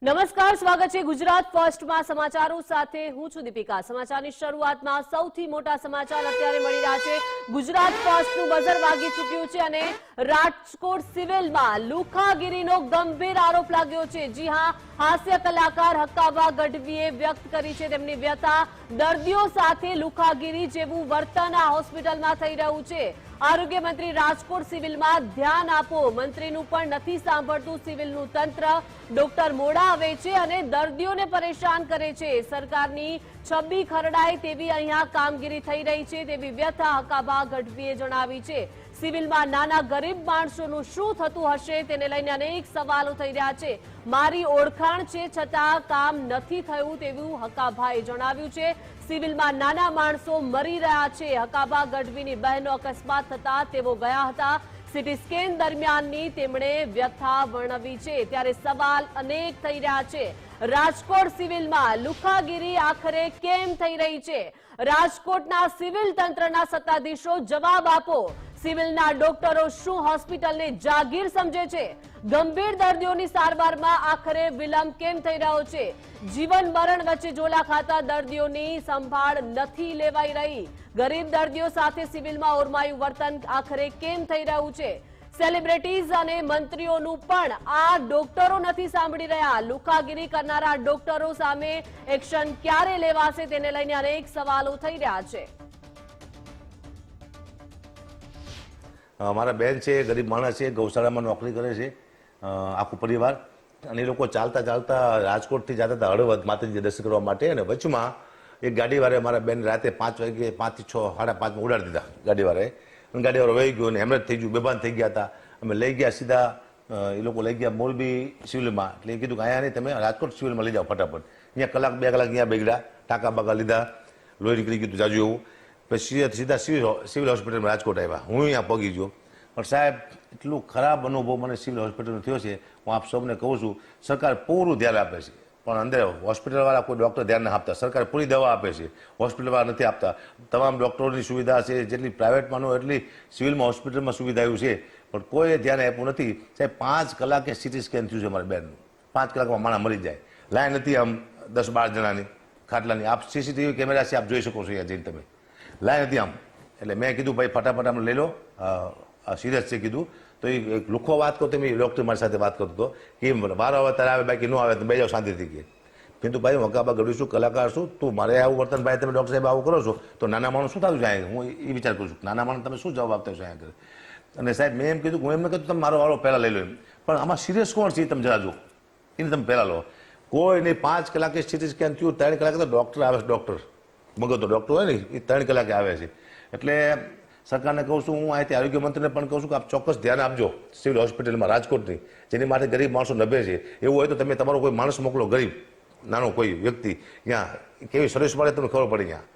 નમસ્કાર, સ્વાગત છે ગુજરાત ફર્સ્ટમાં સમાચારો સાથે હું છું દીપિકા। સમાચારની શરૂઆતમાં સૌથી મોટા સમાચાર અત્યારે મળી રહ્યા છે। ગુજરાત ફર્સ્ટનું બઝર વાગી ચૂક્યું છે અને રાજકોટ સિવિલમાં લુખાગીરીનો ગંભીર આરોપ લાગ્યો છે। જી હા, હાસ્ય કલાકાર હક્કાબા ગઢવીએ વ્યક્ત કરી છે તેમની વ્યથા। દર્દીઓ સાથે લુખાગીરી જેવું વર્તન આ હોસ્પિટલમાં થઈ રહ્યું છે। આરોગ્ય મંત્રી રાજકોટ સિવિલમાં ધ્યાન આપો, મંત્રીનું પણ નથી સાંભળતું સિવિલનું તંત્ર। ડોક્ટર મોડા આવે છે અને દર્દીઓને પરેશાન કરે છે। સરકારની છબી ખરડાય તેવી અહીંયા કામગીરી થઈ રહી છે તેવી વ્યથા હક્કાબા ગઢવીએ જણાવી છે। સિવિલમાં નાના ગરીબ માણસોનું શું થતું હશે તેને લઈને અનેક સવાલો થઈ રહ્યા છે। મારી ઓળખાણ છે છતાં કામ નથી થયું તેવું હક્કાબાએ જણાવ્યું છે। સિવિલમાં નાના માણસો મરી રહ્યા છે। હક્કાબા ગઢવીની બહેનો અકસ્માત થતા તેઓ ગયા હતા। સિટી સ્કેન દરમિયાનની તેમણે વ્યથા વર્ણવી છે। ત્યારે સવાલ અનેક થઈ રહ્યા છે। રાજકોટ સિવિલમાં લુખાગીરી આખરે કેમ થઈ રહી છે? રાજકોટના સિવિલ તંત્રના સત્તાધીશો જવાબ આપો। સિવિલના ડોક્ટરો શું હોસ્પિટલને જાગીર સમજે છે? ગંભીર દર્દીઓની સારવારમાં આખરે વિલંબ કેમ થઈ રહ્યો છે? જીવન મરણ વચ્ચે ઝોલા ખાતા દર્દીઓની સંભાળ નથી લેવાઈ રહી। ગરીબ દર્દીઓ સાથે સિવિલમાં ઓરમાયું વર્તન આખરે કેમ થઈ રહ્યું છે? સેલિબ્રિટીઝ અને મંત્રીઓનું પણ આ ડોક્ટરો નથી સાંભળી રહ્યા। લુખાગીરી કરનારા ડોક્ટરો સામે એક્શન ક્યારે લેવાશે તેને લઈને અનેક સવાલો થઈ રહ્યા છે। મારા બેન છે, ગરીબ માણસ છે, ગૌશાળામાં નોકરી કરે છે, આખું પરિવાર, અને એ લોકો ચાલતા ચાલતા રાજકોટથી જતા હતા હળવદ માતાજી દર્શન કરવા માટે, અને વચમાં એક ગાડીવાળાએ મારા બેન રાતે 5 વાગે 5 થી 6, 5:30 ઉડાડી દીધા ગાડીવાળાએ, અને ગાડીવાળો વહી ગયો અને હેમરેજ થઈ ગયું, બેભાન થઈ ગયા હતા। અમે લઈ ગયા સીધા, એ લોકો લઈ ગયા મોરબી સિવિલમાં, એટલે એ કીધું કે અહીંયા નહીં, તમે રાજકોટ સિવિલમાં લઈ જાઓ ફટાફટ। અહીંયા કલાક 2 કલાક અહીંયા બગડ્યા, ટાંકા બાકા લીધા, લોહી નીકળી ગયું જાજુ એવું। પછી સીધા સિવિલ હોસ્પિટલમાં રાજકોટ આવ્યા। હું અહીંયા પગી ગયો, પણ સાહેબ એટલું ખરાબ અનુભવ મને સિવિલ હોસ્પિટલનો થયો છે। હું આપ સૌને કહું છું, સરકાર પૂરું ધ્યાન આપે છે, પણ અંદર હોસ્પિટલવાળા કોઈ ડૉક્ટર ધ્યાન ના આપતા। સરકાર પૂરી દવા આપે છે, હોસ્પિટલવાળા નથી આપતા। તમામ ડૉક્ટરોની સુવિધા છે, જેટલી પ્રાઇવેટમાં ન એટલી સિવિલમાં હોસ્પિટલમાં સુવિધા આવ્યું છે, પણ કોઈએ ધ્યાન આપ્યું નથી। સાહેબ 5 કલાકે સિટી સ્કેન થયું છે મારા બેનનું, 5 કલાકમાં માણસ મરી જાય। લાઈન નથી આમ 10-12 જણાની ખાટલાની, આપ સીસીટીવી કેમેરા છે, આપ જોઈ શકો છો અહીંયા જઈને તમે, લાઈન હતી આમ। એટલે મેં કીધું ભાઈ ફટાફટ આમ લઈ લો, સિરિયસ છે કીધું। તો એ એક લુખો વાત કરતો, મેં ડૉક્ટર મારી સાથે વાત કરતો હતો કે વારો આવે ત્યારે આવે, બાકી ન આવે તો બે જાઓ શાંતિથી કે। કીધું ભાઈ હું હક્કાબા ગઢવી છું, કલાકાર છું, તું મારે આવું વર્તન ભાઈ તમે ડૉક્ટર સાહેબ આવું કરો છો તો નાના માણસ શું થતું જાય? હું એ વિચાર કરું છું, નાના માણસ તમે શું જવાબ આપતા છો અહીંયા કરે? અને સાહેબ મેં એમ કીધું, હું એમ કીધું તમે મારો વારો પહેલાં લઈ લો એમ, પણ આમાં સિરિયસ કોણ છે તમે જરા જો, એને તમે પહેલાં લો। કોઈ નહીં, 5 કલાકે સિટી સ્કેન થયું, 3 કલાકે તો ડૉક્ટર આવે છે, ડૉક્ટર મગજનો ડૉક્ટર હોય ને એ 3 કલાકે આવે છે। એટલે સરકારને કહું છું, હું અહીંથી આરોગ્ય મંત્રીને પણ કહું છું કે આપ ચોક્કસ ધ્યાન આપજો સિવિલ હોસ્પિટલમાં રાજકોટની, જેની માટે ગરીબ માણસો નભે છે। એવું હોય તો તમે તમારો કોઈ માણસ મોકલો, ગરીબ નાનો કોઈ વ્યક્તિ, ત્યાં કેવી સર્વિસ મળે તમને ખબર પડે ત્યાં।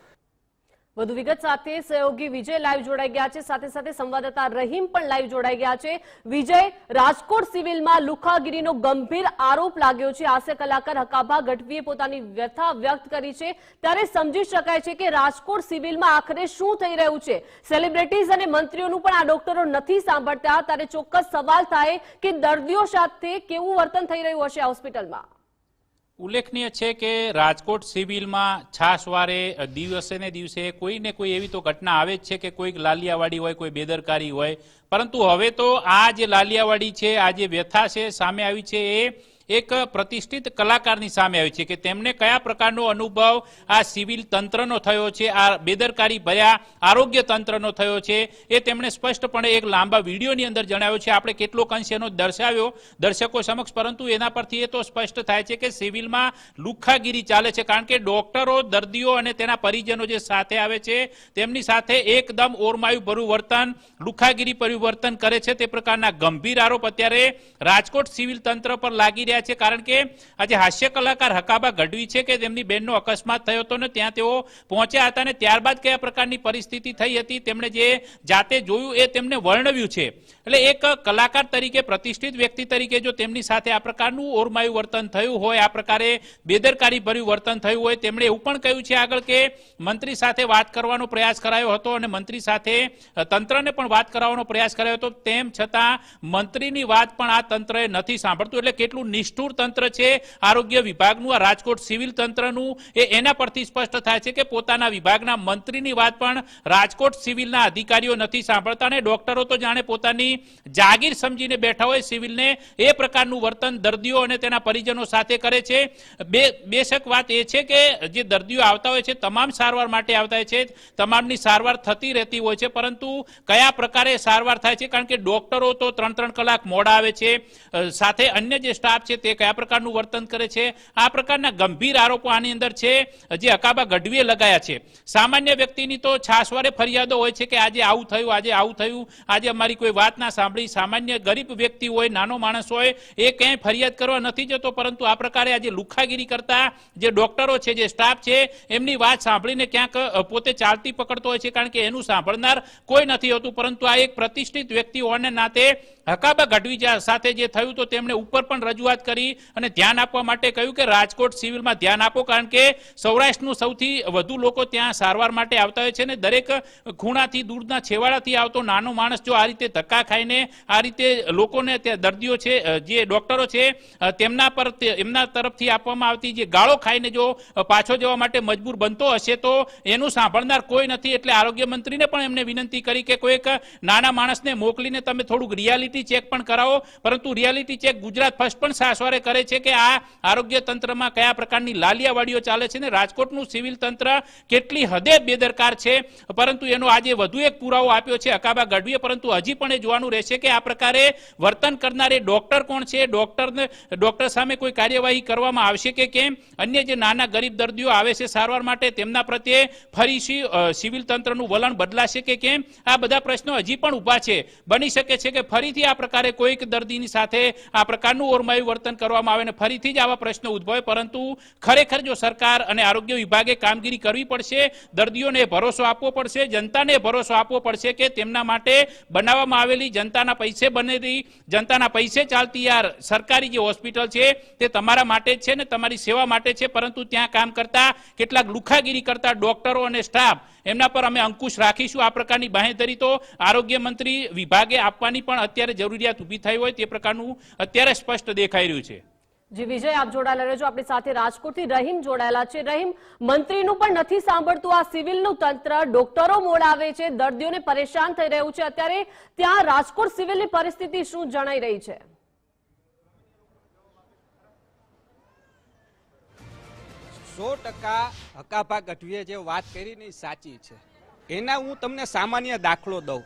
વધુ વિગત સાથે સહયોગી વિજય લાઈવ જોડાઈ ગયા છે, સાથે સાથે સંવાદદાતા રહીમ પણ લાઈવ જોડાઈ ગયા છે। વિજય, રાજકોટ સિવિલમાં લુખાગીરીનો ગંભીર આરોપ લાગ્યો છે, હાસ્ય કલાકાર હક્કાબા ગઢવીએ પોતાની વ્યથા વ્યક્ત કરી છે, ત્યારે સમજી શકાય છે કે રાજકોટ સિવિલમાં આખરે શું થઈ રહ્યું છે? સેલિબ્રિટીઝ અને મંત્રીઓનું પણ આ ડોક્ટરો નથી સાંભળતા, ત્યારે ચોક્કસ સવાલ થાય કે દર્દીઓ સાથે કેવું વર્તન થઈ રહ્યું હશે હોસ્પિટલમાં? ઉલ્લેખનીય છે કે રાજકોટ સિવિલમાં છાશવારે દિવસે ને દિવસે કોઈ ને કોઈ એવી તો ઘટના આવે જ છે કે કોઈક લાલિયાવાડી હોય, કોઈ બેદરકારી હોય, પરંતુ હવે તો આ જે લાલિયાવાડી છે, આ જે વ્યથા છે સામે આવી છે, એ એક પ્રતિષ્ઠિત કલાકારની સામે આવી છે કે તેમને કયા પ્રકારનો અનુભવ આ સિવિલ તંત્રનો થયો છે, આ બેદરકારી ભર્યા આરોગ્ય તંત્રનો થયો છે, એ તેમણે સ્પષ્ટપણે એક લાંબા વિડીયોની અંદર જણાવ્યો છે। આપણે કેટલોક અંશ એનો દર્શાવ્યો દર્શકો સમક્ષ, પરંતુ એના પરથી એ તો સ્પષ્ટ થાય છે કે સિવિલમાં લુખાગીરી ચાલે છે, કારણ કે ડોક્ટરો, દર્દીઓ અને તેના પરિજનો જે સાથે આવે છે તેમની સાથે એકદમ ઓરમાયું ભર્યું વર્તન, લુખાગીરી પરિવર્તન કરે છે, તે પ્રકારના ગંભીર આરોપ અત્યારે રાજકોટ સિવિલ તંત્ર પર લાગી રહ્યા છે। કારણ કે આજે હાસ્ય કલાકાર હક્કાબા ગઢવી છે કે તેમની બેનનો અકસ્માત થયો હતો ને ત્યાં તેઓ પહોંચ્યા હતા, ને ત્યારબાદ કયા પ્રકારની પરિસ્થિતિ થઈ હતી તેમણે જે જાતે જોયું એ તેમને વર્ણવ્યું છે। એટલે એક કલાકાર તરીકે, પ્રતિષ્ઠિત વ્યક્તિ તરીકે જો તેમની સાથે આ પ્રકારનું ઓરમાયું વર્તન થયું હોય, આ પ્રકારે બેદરકારી ભર્યું વર્તન થયું હોય, તેમણે એવું પણ કહ્યું છે આગળ કે મંત્રી સાથે વાત કરવાનો પ્રયાસ કરાયો હતો અને મંત્રી સાથે તંત્રને પણ વાત કરાવવાનો પ્રયાસ કરાયો હતો, તેમ છતાં મંત્રીની વાત પણ આ તંત્રએ નથી સાંભળતું। એટલે કેટલું નિષ્ઠુર તંત્ર છે આરોગ્ય વિભાગનું, આ રાજકોટ સિવિલ તંત્રનું, એના પરથી સ્પષ્ટ થાય છે કે પોતાના વિભાગના મંત્રીની વાત પણ રાજકોટ સિવિલના અધિકારીઓ નથી સાંભળતા અને ડોક્ટરો તો જાણે પોતાની જાગીર સમજીને બેઠા હોય સિવિલને એ પ્રકારનું વર્તન દર્દીઓ અને તેના પરિજનો સાથે કરે છે. બેશક વાત એ છે કે જે દર્દીઓ આવતા હોય છે તમામ સારવાર માટે આવતા હોય છે, તમામની સારવાર થતી રહેતી હોય છે, પરંતુ કયા પ્રકારે સારવાર થાય છે, કારણ કે ડોક્ટરો તો 3-3 કલાક મોડા આવે છે, સાથે અન્ય જે સ્ટાફ છે તે કયા પ્રકારનું વર્તન કરે છે, આ પ્રકારના ગંભીર આરોપો આની અંદર છે જે અકાબા ગઢવીએ લગાયા છે. સામાન્ય વ્યક્તિની તો છાસવારે ફરિયાદો હોય છે કે આજે આવું થયું, આજે આવું થયું, આજે અમારી કોઈ વાત ના સાંભળી. સામાન્ય ગરીબ વ્યક્તિ હોય, નાનો માણસ હોય, એ ક્યાંય ફરિયાદ કરવા નથી જતો, પરંતુ આ પ્રકારે આજે લુખાગીરી કરતા જે ડોક્ટરો છે, જે સ્ટાફ છે, એમની વાત સાંભળીને ક્યાંક પોતે ચાલતી પકડતો હોય છે, કારણ કે એનું સાંભળનાર કોઈ નથી હોતું. પરંતુ આ એક પ્રતિષ્ઠિત વ્યક્તિ હોવાને નાતે હકાબા ગઢવી સાથે જે થયું તો તેમણે ઉપર પણ રજૂઆત કરી અને ધ્યાન આપવા માટે કહ્યું કે રાજકોટ સિવિલમાં ધ્યાન આપો, કારણ કે સૌરાષ્ટ્રનું સૌથી વધુ લોકો ત્યાં સારવાર માટે આવતા હોય છે ને દરેક ખૂણાથી, દૂરના છેવાડાથી આવતો નાનો માણસ જો આ રીતે ધક્કા ખાઈને આ રીતે લોકોને દર્દીઓ છે, જે ડોક્ટરો છે, તેમના પર એમના તરફથી આપવામાં આવતી જે ગાળો ખાઈને જો પાછો જવા માટે મજબૂર બનતો હશે તો એનું સાંભળનાર કોઈ નથી. એટલે આરોગ્ય મંત્રીને પણ એમને વિનંતી કરી કે કોઈક નાના માણસને મોકલીને તમે થોડુંક રિયાલિટી ચેક પણ કરાવો, પરંતુ રિયાલિટી ચેક ગુજરાત ફર્સ્ટ પણ સાસવારે કરે છે કે આ આરોગ્ય તંત્રમાં કયા પ્રકારની લાલિયાવાડીઓ ચાલે છે ને રાજકોટનું સિવિલ તંત્ર કેટલી હદે બેદરકાર છે. પરંતુ એનો આજે વધુ એક પુરાવો આપ્યો છે અકાબા ગઢવીએ, પરંતુ હજી પણ એ જોવાનું રહેશે કે આ પ્રકારે વર્તન કરનારે ડોક્ટર કોણ છે, ડોક્ટર સામે કોઈ કાર્યવાહી કરવામાં આવશે કે કેમ, અન્ય જે નાના ગરીબ દર્દીઓ આવે છે સારવાર માટે તેમના પ્રત્યે ફરી સિવિલ તંત્રનું વલણ બદલાશે કે કેમ, આ બધા પ્રશ્નો હજી પણ ઊભા છે. બની શકે છે કે ફરીથી આ પ્રકારે કોઈક દર્દીની સાથે આ પ્રકારનું ઓરમાયું વર્તન કરવામાં આવે અને ફરીથી જ આવા પ્રશ્નો ઉદ્ભવે. પરંતુ ખરેખર જો સરકાર અને આરોગ્ય વિભાગે કામગીરી કરવી પડશે, દર્દીઓને ભરોસો આપવો પડશે, જનતાને ભરોસો આપવો પડશે કે તેમના માટે બનાવવામાં આવેલી જનતાના પૈસે બનેલી, જનતાના પૈસે ચાલતી આ સરકારી જે હોસ્પિટલ છે તે તમારા માટે જ છે ને તમારી સેવા માટે છે, પરંતુ ત્યાં કામ કરતા કેટલાક લુખાગીરી કરતા ડોક્ટરો અને સ્ટાફ એમના પર અમે અંકુશ રાખીશું. આ પ્રકારની બાંહેધરી તો આરોગ્ય મંત્રી વિભાગે આપવાની પણ અત્યારે જરૂરિયાત ઊભી થઈ હોય તે પ્રકારનું અત્યારે સ્પષ્ટ દેખાઈ રહ્યું છે. જી વિજય, આપ જોડાયેલા રહેજો. આપણી સાથે રાજકોટથી રહીમ જોડાયેલા છે. રહીમ, મંત્રીનું પણ નથી સાંભળતું આ સિવિલનું તંત્ર, ડોક્ટરો મોડાવે છે, દર્દીઓને પરેશાન થઈ રહ્યું છે. અત્યારે ત્યાં રાજકોટ સિવિલની પરિસ્થિતિ શું જણાઈ રહી છે? 100% હકાભા ગઢવીએ જે વાત કરી ને સાચી છે. એના હું તમને સામાન્ય દાખલો દઉં.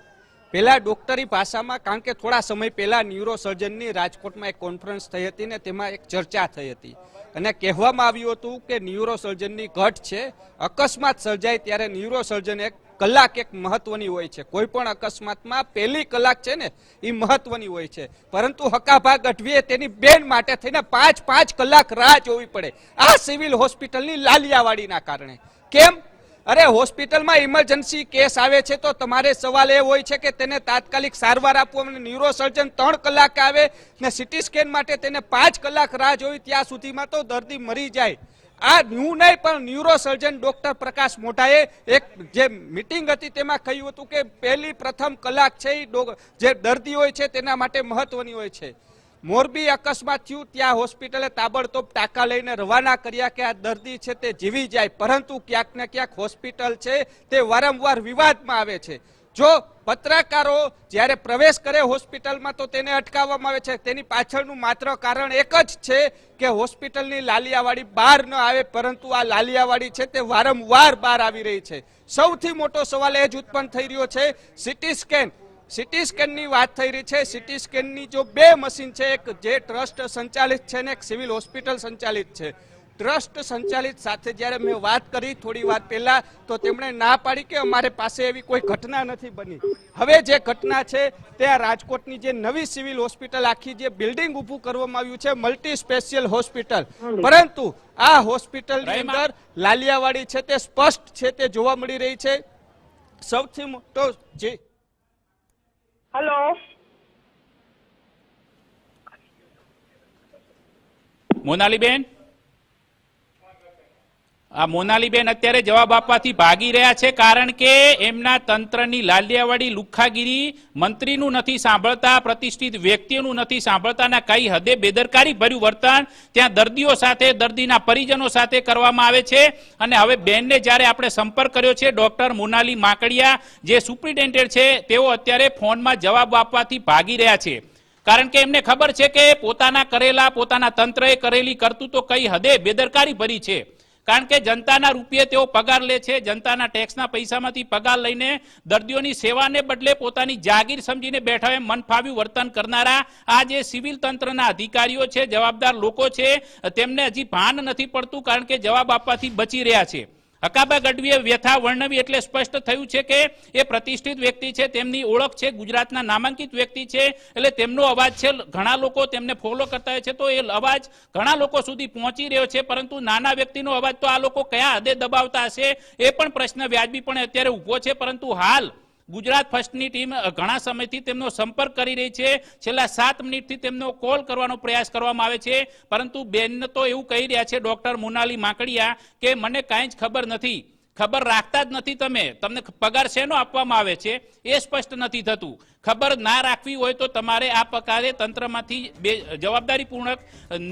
પહેલા ડોક્ટરી ભાષામાં, કારણ કે થોડા સમય પહેલા ન્યુરોસર્જનની રાજકોટમાં એક કોન્ફરન્સ થઈ હતી ને તેમાં એક ચર્ચા થઈ હતી અને કહેવામાં આવ્યું હતું કે ન્યુરોસર્જનની ઘટ છે, અકસ્માત સર્જાય ત્યારે ન્યુરોસર્જન એક કલાક એક મહત્વની હોય છે. કોઈ પણ અકસ્માતમાં પહેલી કલાક છે ને એ મહત્વની હોય છે, પરંતુ હકાભા ગઢવીએ તેની બેન માટે થઈને 5 કલાક રાહ જોવી પડે આ સિવિલ હોસ્પિટલની લાલિયાવાડીના કારણે. કેમ? અરે હોસ્પિટલમાં ઇમરજન્સી કેસ આવે છે તો તમારે સવાલ એ હોય છે કે તેને તાત્કાલિક સારવાર આપવો, અને ન્યુરોસર્જન 3 કલાક આવે ને સિટી સ્કેન માટે તેને 5 કલાક રાહ જોઈ, ત્યાં સુધીમાં તો દર્દી મરી જાય. આ હું નહીં પણ ન્યુરોસર્જન ડોક્ટર પ્રકાશ મોઢાએ એક જે મિટિંગ હતી તેમાં કહ્યું હતું કે પ્રથમ કલાક છે એ જે દર્દી હોય છે તેના માટે મહત્વની હોય છે. મોરબી અકસ્માત થયું, ત્યાં હોસ્પિટલે તાબડતોબ ટાંકા લઈને રવાના કર્યા કે આ દર્દી છે તે જીવી જાય, પરંતુ ક્યાંક ને ક્યાંક હોસ્પિટલ છે તે વારંવાર વિવાદમાં આવે છે. જો પત્રકારો જ્યારે પ્રવેશ કરે હોસ્પિટલમાં તો તેને અટકાવવામાં આવે છે. તેની પાછળનું માત્ર કારણ એક જ છે કે હોસ્પિટલની લાલિયાવાડી બહાર ન આવે, પરંતુ આ લાલિયાવાડી છે તે વારંવાર બહાર આવી રહી છે. સૌથી મોટો સવાલ એ જ ઉત્પન્ન થઈ રહ્યો છે સિટી સ્કેનની વાત થઈ રહી છે. સિટી સ્કેનની જો 2 મશીન છે, એક જે ટ્રસ્ટ સંચાલિત છે ને એક સિવિલ હોસ્પિટલ સંચાલિત છે. ટ્રસ્ટ સંચાલિત સાથે જ્યારે મેં વાત કરી થોડી વાર પહેલા તો તેમણે ના પાડી કે અમારે પાસે એવી કોઈ ઘટના નથી બની. હવે જે ઘટના છે તે આ રાજકોટની જે નવી સિવિલ હોસ્પિટલ આખી જે બિલ્ડિંગ ઊભું કરવામાં આવ્યું છે મલ્ટી સ્પેશિયલ હોસ્પિટલ, પરંતુ આ હોસ્પિટલની અંદર લાલિયાવાડી છે તે સ્પષ્ટ છે તે જોવા મળી રહી છે. સૌથી મોટો જે હેલો, મોનાલીબેન, આ મોનાલીબેન અત્યારે જવાબ આપવાથી ભાગી રહ્યા છે, કારણ કે એમના તંત્રની લાલિયાવાડી લુખ્ખાગીરી મંત્રીનું નથી સાંભળતા, પ્રતિષ્ઠિત વ્યક્તિઓનું નથી સાંભળતા, ના કઈ હદે બેદરકારી ભર્યું વર્તન ત્યાં દર્દીઓ સાથે, દર્દીના પરિજનો સાથે કરવામાં આવે છે. અને હવે બેનને જ્યારે આપણે સંપર્ક કર્યો છે, ડોક્ટર મોનાલી માકડિયા જે સુપ્રિન્ટેન્ડન્ટ છે, તેઓ અત્યારે ફોનમાં જવાબ આપવાથી ભાગી રહ્યા છે, કારણ કે એમને ખબર છે કે પોતાના કરેલા, પોતાના તંત્રએ કરેલી કરતૂતો કઈ હદે બેદરકારી ભરી છે. કારણ કે જનતાના રૂપિયે તેઓ પગાર લે છે, જનતાના ટેક્સના પૈસામાંથી પગાર લઈને દર્દીઓની સેવાને બદલે પોતાની જાગીર સમજીને બેઠા હોય મન ફાવ્યું વર્તન કરનારા આ જે સિવિલ તંત્રના અધિકારીઓ છે, જવાબદાર લોકો છે, તેમને હજી ભાન નથી પડતું, કારણ કે જવાબ આપવાથી બચી રહ્યા છે. હકાબા ગઢવીએ વ્યથા વર્ણવી એટલે સ્પષ્ટ થયું છે કે એ પ્રતિષ્ઠિત વ્યક્તિ છે, તેમની ઓળખ છે, ગુજરાતના નામાંકિત વ્યક્તિ છે, એટલે તેમનો અવાજ છે, ઘણા લોકો તેમને ફોલો કરતા હોય છે, તો એ અવાજ ઘણા લોકો સુધી પહોંચી રહ્યો છે, પરંતુ નાના વ્યક્તિનો અવાજ તો આ લોકો કયા હદે દબાવતા હશે એ પણ પ્રશ્ન વ્યાજબી પણ અત્યારે ઉભો છે. પરંતુ હાલ ગુજરાત ફર્સ્ટની ટીમ ઘણા સમયથી તેમનો સંપર્ક કરી રહી છે, છેલ્લા 7 મિનિટથી તેમનો કોલ કરવાનો પ્રયાસ કરવામાં આવે છે, પરંતુ બેન તો એવું કહી રહ્યા છે, ડોક્ટર મોનાલી માકડિયા, કે મને કાંઈ જ ખબર નથી, ખબર રાખતા જ નથી, તમને પગાર શેનો આપવામાં આવે છે એ સ્પષ્ટ નથી થતું. ખબર ના રાખવી હોય તો તમારે આ પ્રકારે તંત્રમાંથી જવાબદારીપૂર્વક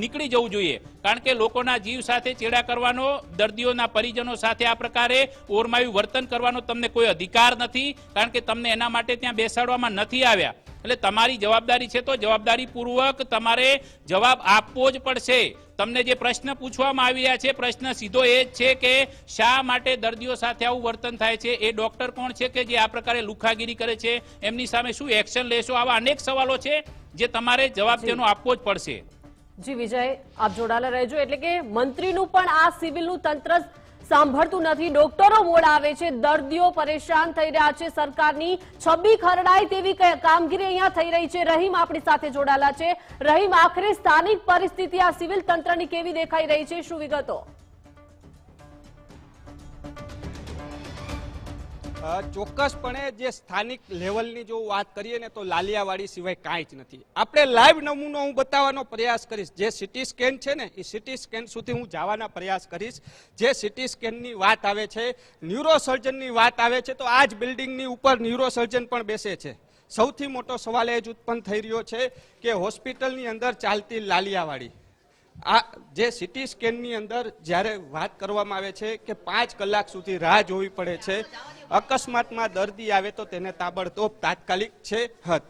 નીકળી જવું જોઈએ, કારણ કે લોકોના જીવ સાથે ચેડા કરવાનો, દર્દીઓના પરિજનો સાથે આ પ્રકારે ઓરમાયું વર્તન કરવાનો તમને કોઈ અધિકાર નથી, કારણ કે તમને એના માટે ત્યાં બેસાડવામાં નથી આવ્યા. એટલે તમારી જવાબદારી છે તો જવાબદારીપૂર્વક તમારે જવાબ આપવો જ પડશે. તમને જે પ્રશ્ન પૂછવામાં આવી રહ્યા છે, પ્રશ્ન સીધો એ જ છે કે શા માટે દર્દીઓ સાથે આવું વર્તન થાય છે, એ ડોક્ટર કોણ છે કે જે આ પ્રકારે લુખ્ખાગીરી કરે છે, એમની સામે શું એક્શન લેશો, આવા અનેક સવાલો છે જે તમારે જવાબ તેનો આપવો જ પડશે. જી વિજય, આપ જોડાયેલા રહેજો. એટલે કે મંત્રીનું પણ આ સિવિલનું તંત્ર સાંભળતું નથી, ડોક્ટરો મોડ આવે છે, દર્દીઓ પરેશાન થઈ રહ્યા છે, સરકારની છબી ખરડાય તેવી કામગીરી અહીંયા થઈ રહી છે. રહીમ આપણી સાથે જોડાયેલા છે. રહીમ, આખરે સ્થાનિક પરિસ્થિતિ આ સિવિલ તંત્રની કેવી દેખાઈ રહી છે, શું વિગતો? ચોક્કસપણે જે સ્થાનિક લેવલની જો વાત કરીએ ને તો લાલિયાવાડી સિવાય કાંઈ જ નથી. આપણે લાઈવ નમૂનો હું બતાવવાનો પ્રયાસ કરીશ. જે સિટી સ્કેન છે ને એ સિટી સ્કેન સુધી હું જવાના પ્રયાસ કરીશ. જે સિટી સ્કેનની વાત આવે છે, ન્યુરોસર્જનની વાત આવે છે, તો આ જ બિલ્ડિંગની ઉપર ન્યુરોસર્જન પણ બેસે છે. સૌથી મોટો સવાલ એ જ ઉત્પન્ન થઈ રહ્યો છે કે હોસ્પિટલની અંદર ચાલતી લાલિયાવાડી, આ જે સિટી સ્કેનની અંદર જ્યારે વાત કરવામાં આવે છે કે 5 કલાક સુધી રાહ જોવી પડે છે, અકસ્માતમાં દર્દી આવે તો તેને તાબડતોબ તાત્કાલિક છે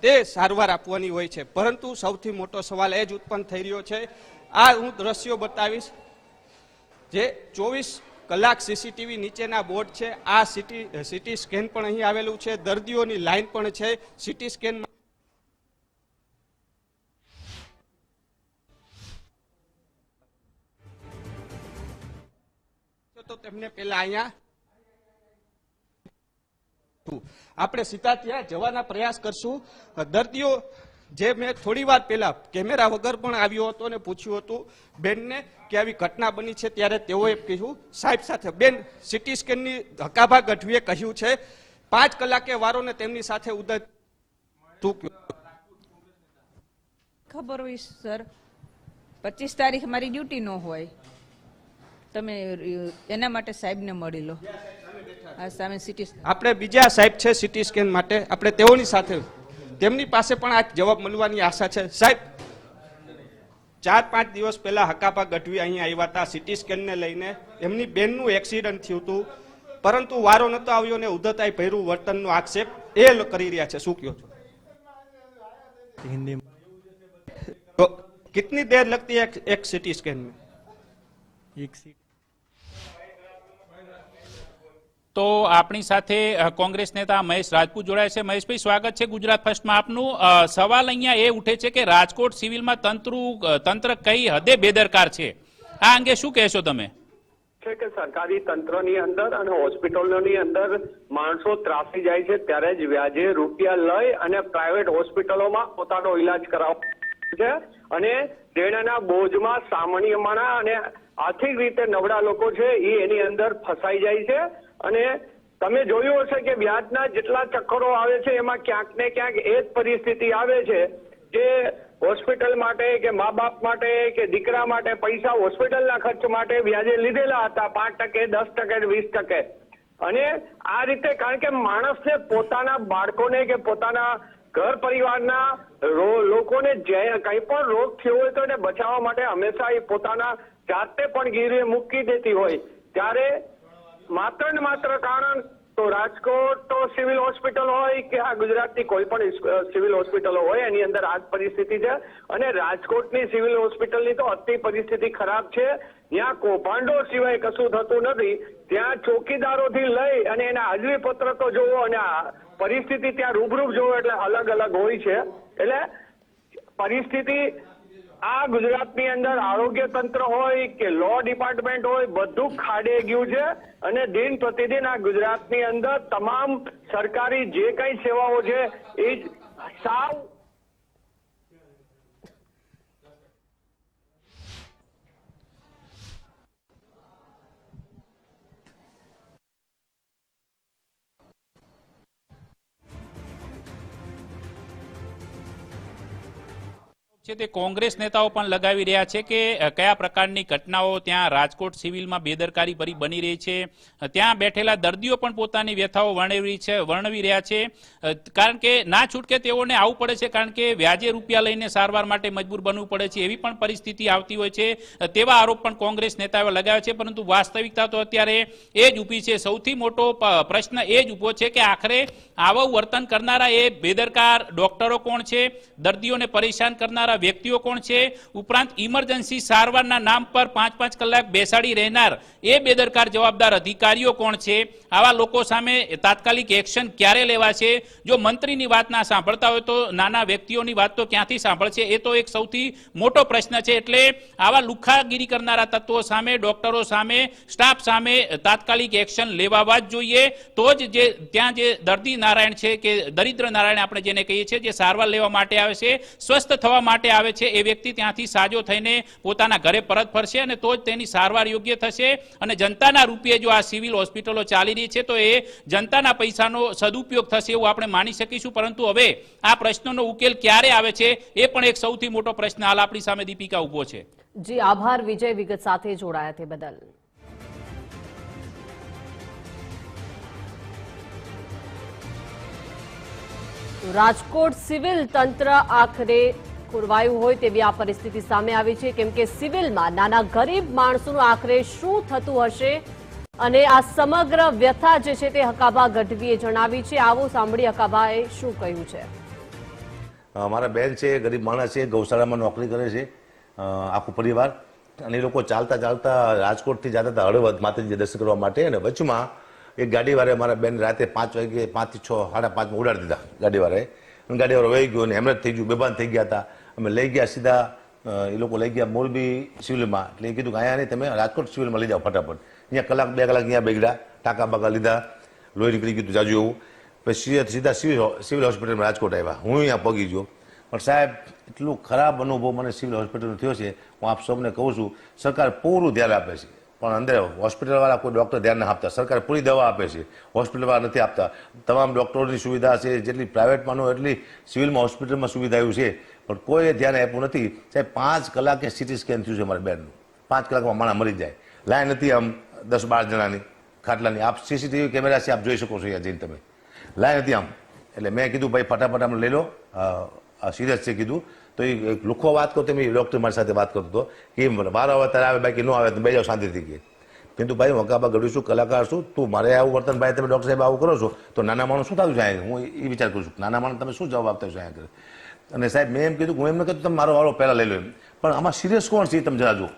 તે સારવાર આપવાની હોય છે. પરંતુ સૌથી મોટો સવાલ એ જ ઉત્પન્ન થઈ રહ્યો છે. આ હું દ્રશ્યો બતાવીશ, જે 24 કલાક સીસીટીવી નીચેના બોર્ડ છે. આ સિટી સ્કેન પણ અહીં આવેલું છે, દર્દીઓની લાઈન પણ છે. સિટી સ્કેન તો તેમને પહેલા અહીંયા આપણે સીધા ત્યાં જવાના પ્રયાસ કરશું. દર્દીઓ જે મેં થોડી વાર પહેલા કેમેરા વગર પણ આવ્યો હતો અને પૂછ્યું હતું બેનને કે આવી ઘટના બની છે, ત્યારે તેઓએ કહ્યું સાહેબ સાથે, બેન સિટી સ્કેનની હકાભા ગઢવીએ કહ્યું છે 5 કલાકે વારો ને તેમની સાથે ઉદય ખબર હોય સર, 25 તારીખ મારી ડ્યુટી ન હોય, તમે એના માટે સાહેબને મળી લો. આ સામે સિટી આપણે બીજા સાહેબ છે સિટી સ્કેન માટે, આપણે તેઓની સાથે, તેમની પાસે પણ આ જવાબ મળવાની આશા છે. સાહેબ, 4-5 દિવસ પહેલા હકાભા ગઢવી અહીંયા આવ્યા હતા સિટી સ્કેનને લઈને. એમની બેનનું એક્સિડન્ટ થયું હતું, પરંતુ વારો નતો આવ્યો ને ઉદ્ધતાઈ ભર્યું વર્તનનો આક્ષેપ એ કરી રહ્યા છે. શું કહો છો? હિન્દી कितनी देर लगती है एक सिटी स्कैन में? તો આપણી સાથે કોંગ્રેસ નેતા મહેશ રાજપૂત જોડાય છે. મહેશભાઈ, સ્વાગત છે ગુજરાત ફર્સ્ટમાં આપનું. સવાલ અહીંયા એ ઉઠે છે કે રાજકોટ સિવિલમાં તંત્ર કઈ હદે બેદરકાર છે, આ અંગે શું કહેશો તમે? છે કે સરકારી તંત્રની અંદર અને હોસ્પિટલોની અંદર માણસો ત્રાસી જાય છે, ત્યારે જ વ્યાજે રૂપિયા લઈ અને પ્રાઇવેટ હોસ્પિટલોમાં પોતાનો ઈલાજ કરાવે છે, અને દેણના બોજમાં સામાન્ય માણસ અને આર્થિક રીતે નબળા લોકો છે એ એની અંદર ફસાઈ જાય છે. અને તમે જોયું હશે કે વ્યાજના જેટલા ચક્કરો આવે છે એમાં ક્યાંક ને ક્યાંક એ જ પરિસ્થિતિ આવે છે, જે હોસ્પિટલ માટે કે મા બાપ માટે કે દીકરા માટે પૈસા હોસ્પિટલના ખર્ચ માટે વ્યાજે લીધેલા હતા 5%, 10%, 20%. અને આ રીતે કારણ કે માણસને પોતાના બાળકોને કે પોતાના ઘર પરિવારના લોકોને કંઈ પણ રોગ થયો હોય તો એને બચાવવા માટે હંમેશા એ પોતાના જાતે પણ ગીરે મૂકી દેતી હોય, ત્યારે માત્ર ને માત્ર કારણ તો રાજકોટ તો સિવિલ હોસ્પિટલ હોય કે આ ગુજરાતની કોઈ પણ સિવિલ હોસ્પિટલો હોય એની અંદર આ જ પરિસ્થિતિ છે. અને રાજકોટની સિવિલ હોસ્પિટલની તો અતિ પરિસ્થિતિ ખરાબ છે. ત્યાં કૌભાંડો સિવાય કશું થતું નથી. ત્યાં ચોકીદારોથી લઈ અને એના હાજરી પત્રકો જોવો અને આ પરિસ્થિતિ ત્યાં રૂબરૂ જોવો એટલે અલગ અલગ હોય છે. એટલે પરિસ્થિતિ આ ગુજરાતની અંદર આરોગ્ય તંત્ર હોય કે લો ડિપાર્ટમેન્ટ હોય બધું ખાડે ગયું છે. અને દિન પ્રતિદિન આ ગુજરાતની અંદર તમામ સરકારી જે કઈ સેવાઓ છે એ સાવ છે તે કોંગ્રેસ નેતાઓ પણ લગાવી રહ્યા છે કે કયા પ્રકારની ઘટનાઓ ત્યાં રાજકોટ સિવિલમાં બેદરકારી ભરી બની રહી છે. ત્યાં બેઠેલા દર્દીઓ પણ પોતાની વ્યથાઓ વર્ણવી રહ્યા છે. કારણ કે ના છૂટકે તેઓને આવવું પડે છે, કારણ કે વ્યાજે રૂપિયા લઈને સારવાર માટે મજબૂર બનવું પડે છે, એવી પણ પરિસ્થિતિ આવતી હોય છે. તેવા આરોપ પણ કોંગ્રેસ નેતાઓએ લગાવ્યા છે. પરંતુ વાસ્તવિકતા તો અત્યારે એ જ ઊભી છે. સૌથી મોટો પ્રશ્ન એ જ ઊભો છે કે આખરે આવું વર્તન કરનારા એ બેદરકાર ડોક્ટરો કોણ છે, દર્દીઓને પરેશાન કરનારા વ્યક્તિઓ કોણ છે, ઉપરાંત ઇમરજન્સી સારવારના નામ પર 5-5 કલાક બેસાડી રહેનાર એ બેદરકાર જવાબદાર અધિકારીઓ કોણ છે. આવા લોકો સામે તાત્કાલિક એક્શન ક્યારે લેવાશે? જો મંત્રીની વાત ના સાંભળતા હોય તો નાના વ્યક્તિઓની વાત તો ક્યાંથી સાંભળશે? એ તો એક સૌથી મોટો પ્રશ્ન છે. એટલે આવા લુખાગીરી કરનારા તત્વો સામે, ડોક્ટરો સામે, સ્ટાફ સામે તાત્કાલિક એક્શન લેવા જ જોઈએ. તો જ ત્યાં જે દર્દી નારાયણ છે કે દરિદ્ર નારાયણ આપણે જેને કહીએ છીએ, જે સારવાર લેવા માટે આવે છે, સ્વસ્થ થવા માટે આવે છે, એ વ્યક્તિ ત્યાંથી સાજો થઈને પોતાના ઘરે પરત ફરશે અને તો જ તેની સારવાર યોગ્ય થશે. અને જનતાના રૂપિયે જો આ સિવિલ હોસ્પિટલો ચાલી રહી છે તો એ જનતાના પૈસાનો સદુપયોગ થશે એવું આપણે માની શકીશું. પરંતુ હવે આ પ્રશ્નનો ઉકેલ ક્યારે આવે છે એ પણ એક સૌથી મોટો પ્રશ્ન હાલ આપણી સામે દીપિકા ઉભો છે. જી આભાર વિજય, વિગત સાથે જોડાયા તે બદલ. રાજકોટ સિવિલ તંત્ર આખરે ખોરવાયું હોય તેવી આ પરિસ્થિતિ સામે આવી છે. કેમ કે સિવિલમાં નાના ગરીબ માણસોનું આખરે શું થતું હશે અને આ સમગ્ર વ્યથા જે છે તે હકાભા ગઢવીએ જણાવી છે. આવો સાંભળી હકાભાએ શું કહ્યું છે. મારા બેન છે, ગરીબ માણસ છે, ગૌશાળામાં નોકરી કરે છે, આખું પરિવાર. અને એ લોકો ચાલતા ચાલતા રાજકોટથી જતા હતા હળવદ માતાજી દર્શન કરવા માટે. અને વચમાં એક ગાડીવાળાએ મારા બેન રાતે 5 વાગે 5 થી 6, 5:30 ઉડાડી દીધા ગાડીવાળાએ. ગાડીવાળો વહી ગયો અને હેમરેજ થઈ ગયું, બેભાન થઈ ગયા હતા. અમે લઈ ગયા સીધા, એ લોકો લઈ ગયા મોરબી સિવિલમાં. એટલે એ કીધું કે અહીંયા નહીં, તમે રાજકોટ સિવિલમાં લઈ જાઓ ફટાફટ. અહીંયા કલાક 2 કલાક અહીંયા બેગડા, ટાંકા બાકા લીધા, લોહી નીકળી ગયું જાજુ એવું. પછી સીધા સિવિલ હોસ્પિટલમાં રાજકોટ આવ્યા. હું અહીંયા પગી ગયો. પણ સાહેબ, એટલું ખરાબ અનુભવ મને સિવિલ હોસ્પિટલનો થયો છે. હું આપ સૌને કહું છું, સરકાર પૂરું ધ્યાન આપે છે, પણ અંદર હોસ્પિટલવાળા કોઈ ડૉક્ટર ધ્યાન ના આપતા. સરકાર પૂરી દવા આપે છે, હોસ્પિટલવાળા નથી આપતા. તમામ ડૉક્ટરોની સુવિધા છે, જેટલી પ્રાઇવેટમાં ન એટલી સિવિલમાં હોસ્પિટલમાં સુવિધા આવ્યું છે, પણ કોઈએ ધ્યાન આપ્યું નથી. સાહેબ 5 કલાકે સિટી સ્કેન થયું છે મારા બેનનું. 5 કલાકમાં માણસ મરી જાય. લાઈન નથી આમ 10-12 જણાની ખાટલાની. આપ સીસીટીવી કેમેરા છે, આપ જોઈ શકો છો અહીંયા જઈને તમે. લાઈન હતી આમ. એટલે મેં કીધું ભાઈ ફટાફટ આમ લઈ લો, સિરિયસ છે કીધું. તો એ લુખો વાત કરતો, મેં ડૉક્ટર મારી સાથે વાત કરતો હતો કે વારો આવે ત્યારે આવે, બાકી ન આવે તો બે જાવ શાંતિથી કહે. કીધું ભાઈ હું હકાભા ગઢવી છું, કલાકાર છું, તું મારે આવું વર્તન ભાઈ તમે ડૉક્ટર સાહેબ આવું કરો છો તો નાના માણસ શું થયું છે અહીંયા? હું એ વિચાર કરું છું, નાના માણસ તમે શું જવાબ આપતા છો અહીંયા? અને સાહેબ મેં એમ કીધું, હું એમ કીધું તમે મારો વારો પહેલાં લઈ લો એમ. પણ આમાં સિરિયસ કોણ છે તમે જરા જો,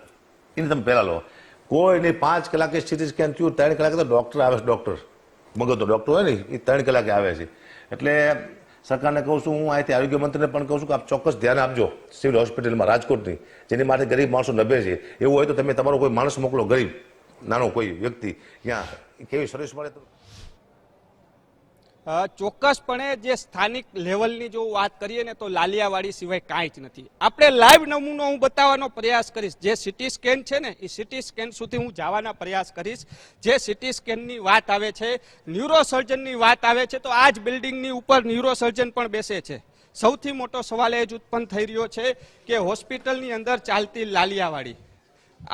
એને તમે પહેલાં લો. કોઈ નહીં, 5 કલાકે સિટી સ્કેન થયું, 3 કલાકે તો ડૉક્ટર આવે છે. ડૉક્ટર મગજનો ડૉક્ટર હોય ને એ 3 કલાકે આવે છે. એટલે સરકારને કહું છું, હું અહીંથી આરોગ્ય મંત્રીને પણ કહું છું કે આપ ચોક્કસ ધ્યાન આપજો સિવિલ હોસ્પિટલમાં રાજકોટની, જેની માટે ગરીબ માણસો નભે છે. એવું હોય તો તમે તમારો કોઈ માણસ મોકલો, ગરીબ નાનો કોઈ વ્યક્તિ, ત્યાં કેવી સર્વિસ મળે. ચોક્કસપણે જે સ્થાનિક લેવલની જો વાત કરીએ ને તો લાલિયાવાડી સિવાય કાંઈ જ નથી. આપણે લાઈવ નમૂનો હું બતાવવાનો પ્રયાસ કરીશ. જે સિટી સ્કેન છે ને એ સિટી સ્કેન સુધી હું જવાના પ્રયાસ કરીશ. જે સિટી સ્કેનની વાત આવે છે, ન્યુરોસર્જનની વાત આવે છે, તો આ જ બિલ્ડિંગની ઉપર ન્યુરોસર્જન પણ બેસે છે. સૌથી મોટો સવાલ એ જ ઉત્પન્ન થઈ રહ્યો છે કે હોસ્પિટલની અંદર ચાલતી લાલિયાવાડી,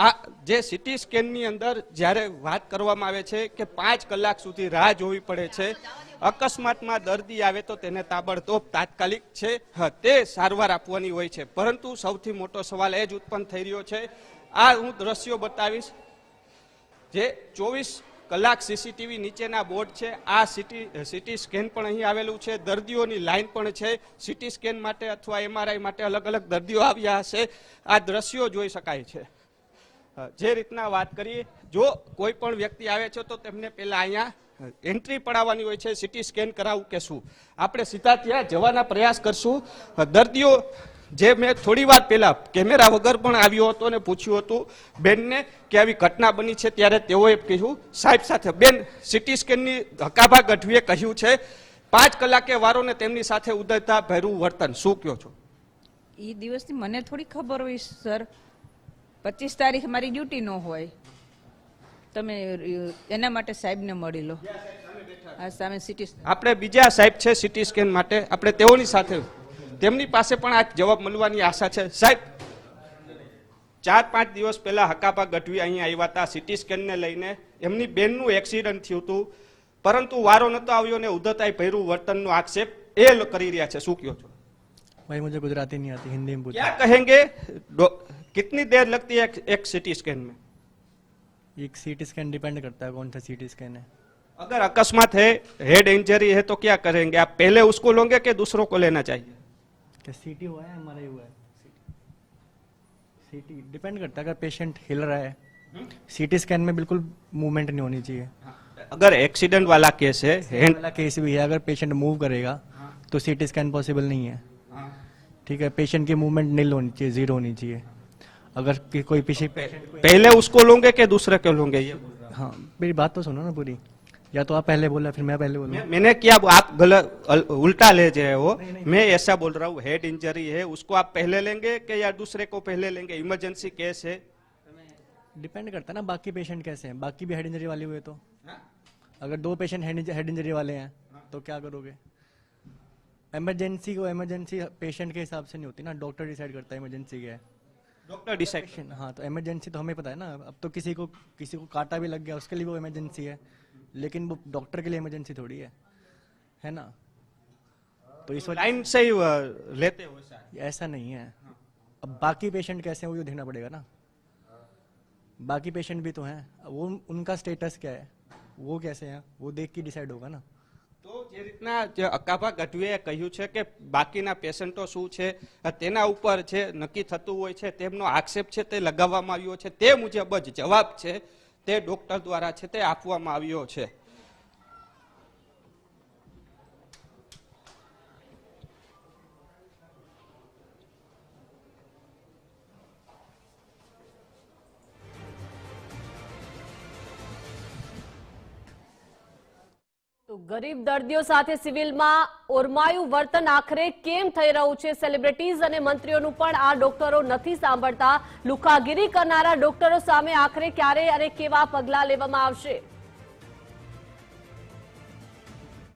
આ જે સિટી સ્કેનની અંદર જ્યારે વાત કરવામાં આવે છે કે 5 કલાક સુધી રાહ જોવી પડે છે, અકસ્માતમાં દર્દી આવે તો તેને તાબડતોબ તાત્કાલિક છે તે સારવાર આપવાની હોય છે, પરંતુ સૌથી મોટો સવાલ એ જ ઉત્પન્ન થઈ રહ્યો છે. આ હું દ્રશ્યો બતાવીશ જે 24 કલાક સીસીટીવી નીચેના બોર્ડ છે. આ સિટી સ્કેન પણ અહીં આવેલું છે, દર્દીઓની લાઈન પણ છે. સિટી સ્કેન માટે અથવા MRI માટે અલગ અલગ દર્દીઓ આવ્યા હશે. આ દ્રશ્યો જોઈ શકાય છે. જે રીતના વાત કરીએ, જો કોઈ પણ વ્યક્તિ આવે છે તો તેમને પહેલા અહીંયા એન્ટ્રી પડાવવાની હોય છે, સિટી સ્કેન કરાવવું કે શું. આપણે સીધા ત્યાં જવાના પ્રયાસ કરશું. દર્દીઓ જે મેં થોડી વાર પહેલા કેમેરા વગર પણ આવ્યો હતો અને પૂછ્યું હતું બેનને કે આવી ઘટના બની છે, ત્યારે તેઓએ કહ્યું સાહેબ સાથે, બેન સિટી સ્કેનની હકાભા ગઢવીએ કહ્યું છે 5 કલાકે વારો ને તેમની સાથે ઉદયતા ભર્યું વર્તન, શું કહો છો? એ દિવસની મને થોડી ખબર હોય સર. 25 તારીખ મારી ડ્યુટી ન હોય, તમે એના માટે સાહેબને મળી લો. આ સામે સિટી આપણે બીજા સાહેબ છે સિટી સ્કેન માટે, આપણે તેઓની સાથે, તેમની પાસે પણ આ જવાબ મળવાની આશા છે. સાહેબ, 4-5 દિવસ પહેલા હકાભા ગઢવી અહીંયા આવ્યા હતા સિટી સ્કેનને લઈને. એમની બેનનું એક્સિડન્ટ થયું હતું, પરંતુ વારો નતો આવ્યો ને ઉદ્ધતાઈ ભર્યું વર્તનનો આક્ષેપ એ કરી રહ્યા છે, શું કહો છો? भाई मुझे गुजराती नहीं आती, हिंदी में पूछो। क्या कहेंगे? कितनी देर लगती है एक सिटी स्कैन में? एक सीटी स्कैन डिपेंड करता है कौन सा सीटी स्कैन है। अगर अकस्मात है, हेड इंजरी है, तो क्या करेंगे आप? पहले उसको लोगे कि दूसरों को लेना चाहिए? क्या सीटी हुआ है हमारा ही हुआ है? सीटी डिपेंड करता है, अगर पेशेंट हिल रहा है, सीटी स्कैन में बिल्कुल मूवमेंट नहीं होनी चाहिए। अगर एक्सीडेंट वाला केस है, हैंड वाला केस भी है, अगर पेशेंट मूव करेगा तो सीटी स्कैन पॉसिबल नहीं है। ठीक है, पेशेंट की मूवमेंट नील होनी चाहिए, जीरो होनी चाहिए। अगर कोई पीछे पहले उसको लोगे कि दूसरे को लोगे? ये हाँ, मेरी बात तो सुनो ना पूरी, या तो आप पहले बोला फिर मैं पहले बोलूँ। मैंने क्या, आप गलत उल्टा ले रहे हो। मैं ऐसा बोल रहा हूँ, हेड इंजरी है, उसको आप पहले लेंगे कि या दूसरे को पहले लेंगे? इमरजेंसी केस है, डिपेंड करता है ना बाकी पेशेंट कैसे हैं, बाकी भी हेड इंजरी वाले हुए तो। अगर 2 पेशेंट हेड इंजरी वाले हैं तो क्या करोगे? इमरजेंसी पेशेंट के हिसाब से नहीं होती ना, डॉक्टर डिसाइड करता है इमरजेंसी क्या है। Doctor decide. हाँ, तो इमरजेंसी तो हमें पता है ना। अब तो किसी को कांटा भी लग गया उसके लिए वो इमरजेंसी है, लेकिन वो डॉक्टर के लिए इमरजेंसी थोड़ी है ना। तो इस वजह लाइन से ही लेते हो ऐसा नहीं है। अब बाकी पेशेंट कैसे हैं वो देखना पड़ेगा ना, बाकी पेशेंट भी तो हैं, वो उनका स्टेटस क्या है, वो कैसे हैं, वो देख के डिसाइड होगा ना। તો જે રીતના જે અકાભા ગઢવીએ કહ્યું છે કે બાકીના પેશન્ટો શું છે તેના ઉપર છે નક્કી થતું હોય છે, તેમનો આક્ષેપ છે તે લગાવવામાં આવ્યો છે, તે મુજબ જ જવાબ છે તે ડોક્ટર દ્વારા છે તે આપવામાં આવ્યો છે. તો ગરીબ દર્દીઓ સાથે સિવિલમાં ઓરમાયું વર્તન આખરે કેમ થઈ રહ્યું છે? સેલિબ્રિટીઝ અને મંત્રીઓનું પણ આ ડોક્ટરો નથી સાંભળતા. લુખાગીરી કરનારા ડોક્ટરો સામે આખરે ક્યારે અને કેવા પગલાં લેવામાં આવશે?